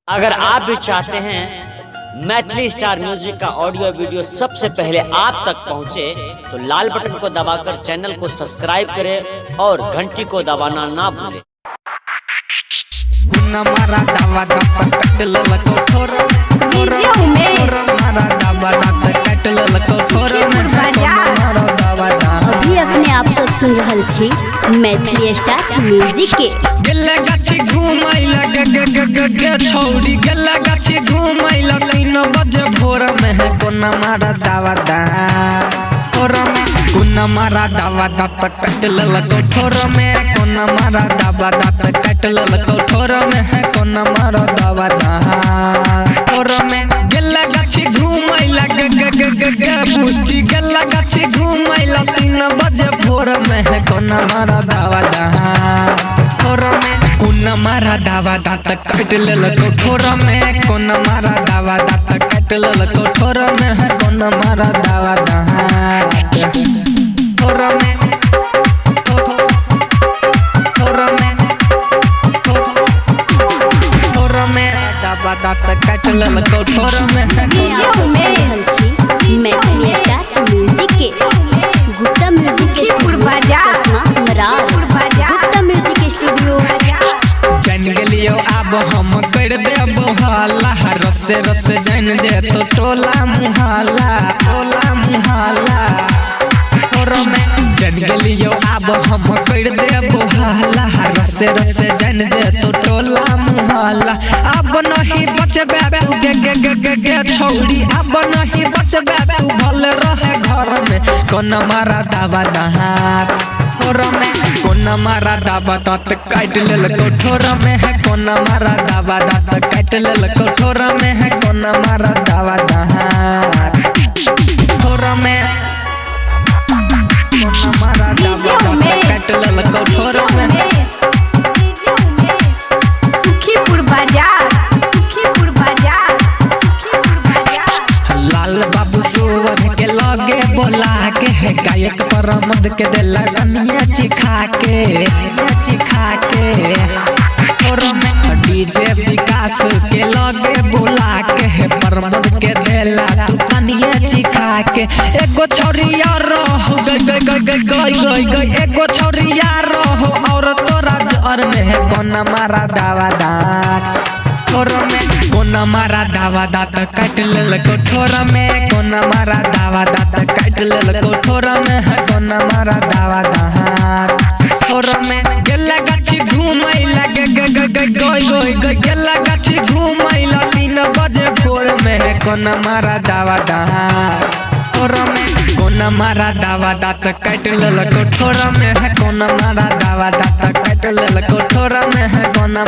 अगर आप भी चाहते हैं मैथिली स्टार म्यूजिक का ऑडियो वीडियो सबसे पहले आप तक पहुंचे तो लाल बटन को दबाकर चैनल को सब्सक्राइब करें और घंटी को दबाना ना भूलें। अभी अखने आप सब सुन रहल छी मैथिली स्टार म्यूजिक के। गेला गाछी घुमाइला छौड़ी गेला गाछी घुमाइला 3 बजे भोर में है कोना मारा दावा दा भोर में कोना मारा दावा दा कट ललको ठोर में कोना मारा दावा दा कट ललको ठोर में है कोना मारा दावा दा भोर में गेला गाछी घुमाइला पुष्टि गेला गाछी घुमाइला 3 बजे भोर में है कोना मारा दावा दा ठोर में कोना मारा दावा दात कट ललको ठोर में कोना मारा दावा दात कट ललको ठोर में है कोना मारा दावा दात ठोर में ठोर में ठोर में दावा दात कट ललको ठोर में है मैथिली स्टार म्यूजिक के गुप्ता म्यूजिक के गुप्ता म्यूजिक स्टूडियो जान गेलियो अब हम कर देबो हाला रसे रसे जान दे तो टोला मुहाला और में जान गेलियो अब हम कर देबो हाला रसे रसे जान दे तो टोला मुहाला अब नहीं बचबे तू गे छौड़ी अब नहीं बचबे तू भल रहे घर में कोना मारा दावा दहार ठोर में कोना मारा दावा दात काट ललको ठोर में है कोना मारा दावा दात काट ललको ठोर में है कोना मारा दावा दहार ठोर में कोना मारा दावा दात काट ललको ठोर में लाल बाबू सुवर के लगे बोला के है गायक परमद के दिला कनिया चिखा के और डीजे विकास के लगे बोला के है परमद के दिला तू कनिया चिखा के एगो छोरिया रहो गई एगो छोरिया रहो और तोरा जर में है कोना मारा दावा दात ठोर में कोना मारा दावा दात काट ललको ठोर में कोना मारा दावा दात काट ललको ठोर में है कोना मारा दावा दहार ठोर में गेला गाछी घुमाइला गेला गाछी घुमाइला 3 बजे भोर में है कोना मारा दावा दहार ठोर में कोना मारा दावा दात काट ललको ठोर में है कोना मारा दावा दात काट ललको ठोर में है कोना